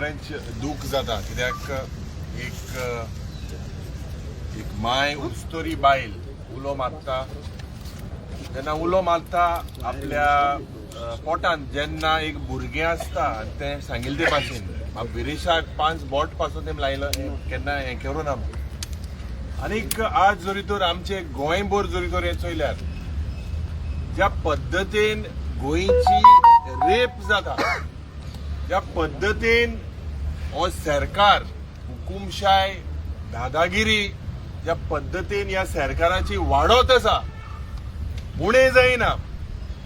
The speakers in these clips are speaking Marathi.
बरेंच दूख जाता कित्याक एक माय उस्तोरी बायल उलो मारता जेन्ना उलो मारता आपल्या पोटान जेन्ना एक भुरगें आसता आनी तें सांगिल्ले ते भाशेन विरेशाक 5 बोट पासून तें लायलं केन्ना हें करूं ना आनीक आज जोरी तर आमचे गोंयभर जोरी तर हें चोयल्यार ज्या पद्दतीन गोंयची रेप जाता ज्या पद्दतीन हो सरकार हुकुमशाय दादागिरी ज्या पद्दतीन ह्या सरकाराची वाडत आसा उणें जायना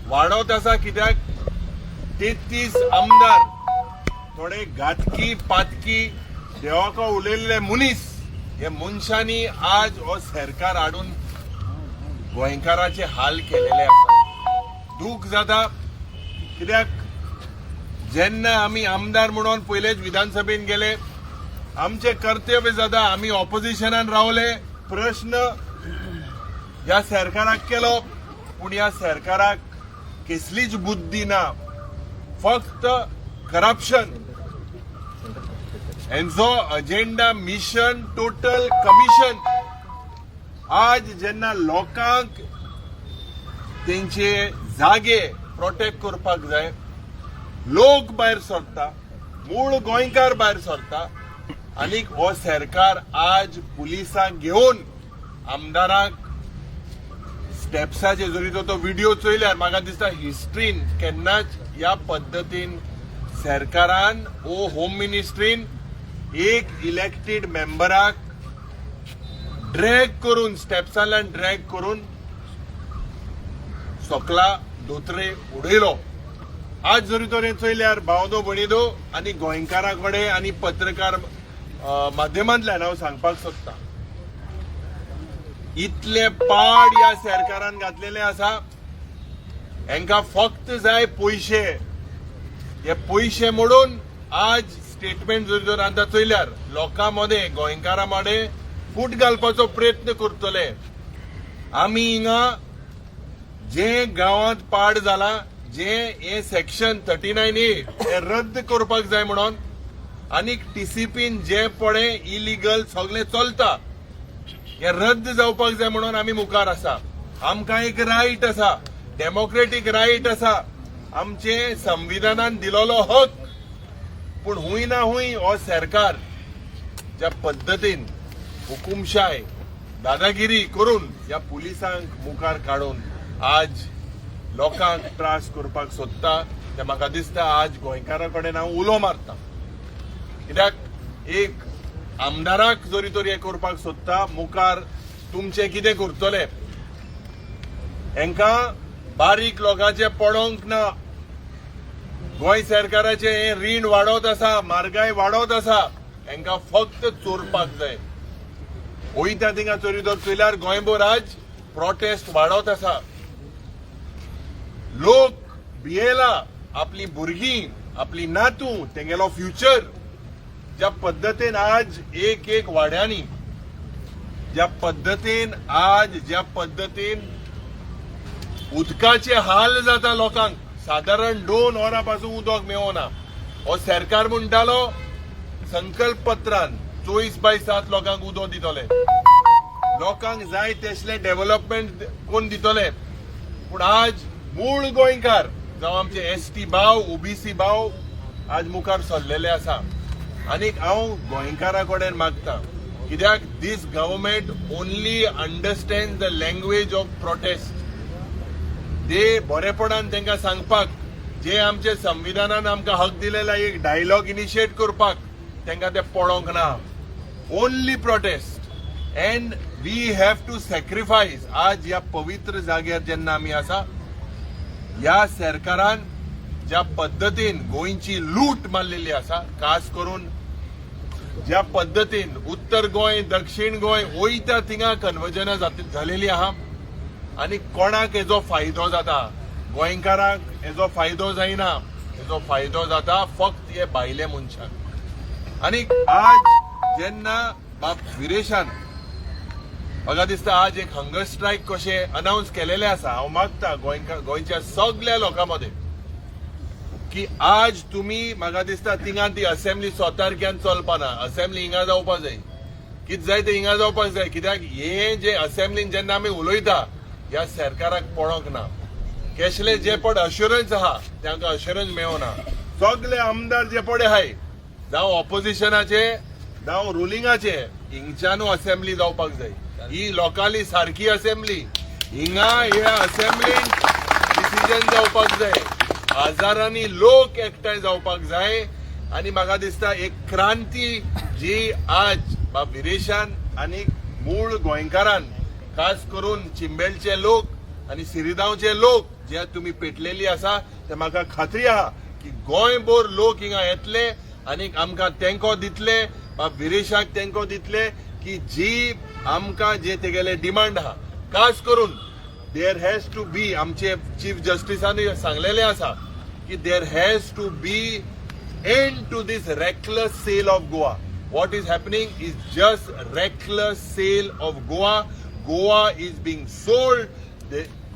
वाडत आसा कित्याक 33 आमदार थोडे घातकी पातकी देवाको उलयल्ले मनीस हे मनशांनी आज हो सरकार हाडून गोंयकाराचे हाल केलेले आसा दूख जाता कित्याक जेन्ना आमी आमदार म्हणून पयलेच विधानसभेन गेले आमचे कर्तव्य जाता आमी ऑपोजिशनान रावले प्रश्न ह्या सरकाराक केलो पूण ह्या सरकाराक कसलीच बुद्धी ना फक्त करप्शन हेंचो अजेंडा मिशन टोटल कमिशन आज जेन्ना लोकांक तेंचे जागे प्रोटेक्ट करपाक जाय लोक भायर सरता मूळ गोंयकार भायर सरता आनीक हो सरकार आज पुलिसांक घेवन आमदाराक स्टेप्साचे जरी तो व्हिडिओ चोयल्यार म्हाका दिसता हिस्ट्रीन केन्नाच ह्या पद्दतीन सरकारान ओ होम मिनिस्ट्रीन एक इलेक्टेड मेंबराक ड्रॅग करून स्टेप्सांतल्यान ड्रॅग करून सकला दोतरे उडयलो आज जरी तर हें चोयल्यार भावदो भणिदो आनी गोंयकारा कडेन आनी पत्रकार माध्यमांतल्यान हांव सांगपाक सोदता इतले पाड ह्या सरकारान घातलेले आसा हांकां फक्त जाय पयशे हे पयशे मोडून आज स्टेटमेंट जरी तर आतां चोयल्यार लोकां मदें गोंयकारां मदें फूट घालपाचो प्रयत्न करतले आमी हिंगा जे गांवांत पाड जाला जे हे सेक्शन 39A हे रद्द करपाक जाय म्हणून आनीक टीसीपीन जे पळे इलिगल सगळे चलता हे रद्द जावपाक जाय म्हणून आमी मुखार आसा आमकां एक रायट आसा डेमोक्रेटीक रायट आसा आमचे संविधानान दिलोलो हक पूण हुंय ना हुंय हो सरकार ज्या पद्दतीन हुकुमशाय दादागिरी करून ह्या पुलिसांक मुखार काडून आज लोकांक त्रास करपाक सोदता ते म्हाका दिसता आज गोंयकारा कडेन हांव उलो मारता कित्याक एक आमदाराक जरी तर हें करपाक सोदता मुखार तुमचे कितें करतले हांकां बारीक लोकांचे पडोंक ना गोंय सरकाराचे हें रीण वाडत आसा म्हारगाय वाडत आसा हांकां फक्त चोरपाक जाय वयता थिंगा चोरी तर चोयल्यार गोंयभर आज प्रोटेस्ट वाडत आसा लोक भियेला आपली भुरगीं आपली नातू तेंगेलो फ्युचर ज्या पद्दतीन आज एक वाड्यांनी ज्या पद्दतीन उदकाचे हाल जाता लोकांक साधारण 2 वरां पासून उदक मेळना हो सरकार म्हणटालो संकल्प पत्रान 24/7 लोकांक उदक दितले लोकांक जाय तसले डेव्हलपमेंट कोण दितले पूण आज मूळ गोंयकार जावं आमचे एसटी भाव ओबीसी भाव आज मुखार सरलेले आसा आनीक हांव गोंयकारा कडेन मागता कित्याक this government only understand the language of protest ते बरेपणान तांकां सांगपाक जे आमचे संविधानान आमकां हक दिलेला एक डायलॉग इनिशिएट करपाक तांकां ते पडोंक ना only protest and we have to sacrifice आज ह्या पवित्र जाग्यार जेन्ना आमी आसा ह्या सरकारान ज्या पद्दतीन गोंयची लूट मारलेली आसा खास करून ज्या पद्दतीन उत्तर गोंय दक्षिण गोंय वयता थिंगा कन्वर्जना झालेली आहा आनी कोणाक हेजो फायदो जाता गोंयकारांक हेजो फायदो जायना हेजो फायदो जाता फक्त हे भायले मनशांक आनी आज जेन्ना बाब विरेशान म्हाका दिसता आज एक हंगर स्ट्रायक कशें अनाउन्स केलेले आसा हांव मागता गोंयच्या सगळ्या लोकां मदें की आज तुम्ही म्हाका दिसता थिंगा ती असेंब्ली स्वतारक्यान चलपाना. असेंब्ली हिंगा जावपाक जाय. कितें जाय ते हिंगा जावपाक जाय. कित्याक हे जे असेंब्लीन जेन्ना आमी उलयता ह्या सरकाराक पडोंक ना. केसले जे पड अश्युरन्स आहा तांकां अश्युरन्स मेळोना. सगळे आमदार जे पडे आहाय जावं ऑपोजिशनाचे जावं रुलिंगाचे हिंगच्यानू असेंब्ली जावपाक जाय. ही लोकांली सारकी असेंब्ली. हिंगा ह्या असेंब्लीन डिसिजन जावपाक जाय. हजारांनी लोक एकठांय जावपाक जाय. आनी म्हाका दिसता एक क्रांती जी आज विरेशान आनी मूळ गोंयकारान खास करून चिंबेलचे लोक आनी सिरिदांवचे लोक जे तुम्ही पेटलेली आसा ते म्हाका खात्री आहा की गोंयभर लोक हिंगा येतले आनी आमकां तेंको दितले विरेशाक तेंको दितले की जी आमकां जे तेगेले डिमांड आहा. खास करून देर हॅज टू बी आमचे चीफ जस्टिसांनी सांगलेले आसा की there has to be end to this reckless sale of Goa. What is happening is just reckless sale of Goa. Goa is being sold.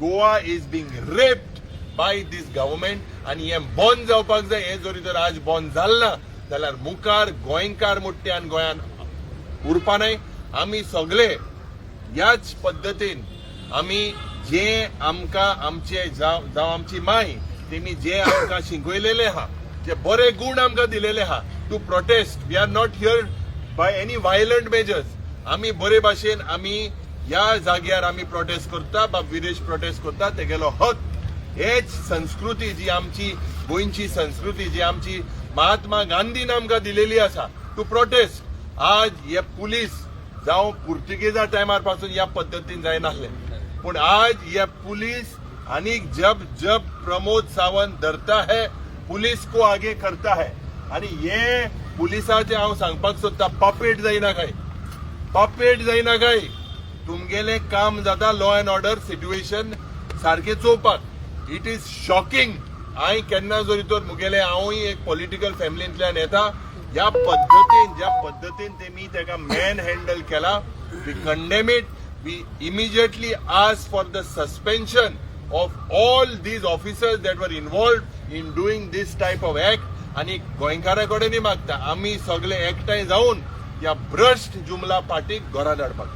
Goa is being raped by this government. आणि हे बंद जावपाक जाय. हे जरी तर आज बंद जालना जाल्यार मुखार गोंयकार मुट्ट्यान गोंयान उरपा नाय. आमी सगळे ह्याच पद्दतीन आमी जे आमकां आमचे जावं आमची माय तेमी जे आमकां शिकयलेले आहा जे बरे गुण आमकां दिलेले आहा to protest. We are not here by any violent measures. आमी बरे भाशेन आमी ह्या जाग्यार आमी प्रोटेस्ट करता विदेश प्रोटेस्ट करता तेगेलो हक. हेच संस्कृती जी आमची गोंयची संस्कृती जी आमची महात्मा गांधीन आमकां दिलेली आसा टू प्रोटेस्ट. आज हे पुलीस जावं पुर्तुगेजा टायमार पासून ह्या पद्दतीन जायनासले पूण आज हे पुलीस आनी जब जब प्रमोद सावंत धरता है पुलिस को आगे करता है. आणि हे पुलिसाचे हांव सांगपाक सोदता पपेट जायना काय. पपेट जायना काय. तुमगेले काम जाता लॉ अँड ऑर्डर सिच्युएशन सारखे चोवपाक. It is shocking. हांवें केन्ना जरी तर मुगेले हांवूय एक पॉलिटिकल फॅमिलींतल्यान येता ह्या पद्दतीन ज्या पद्दतीन तेमी तेका मॅन हँडल केला we condemn it. We immediately ask for the suspension of all these officers that were involved in doing this type of act. आणि गोंयकारा कडेनय मागता आमी सगळे एकठांय जावन ह्या भ्रश्ट जुमला पार्टीक घरा धाडपाक.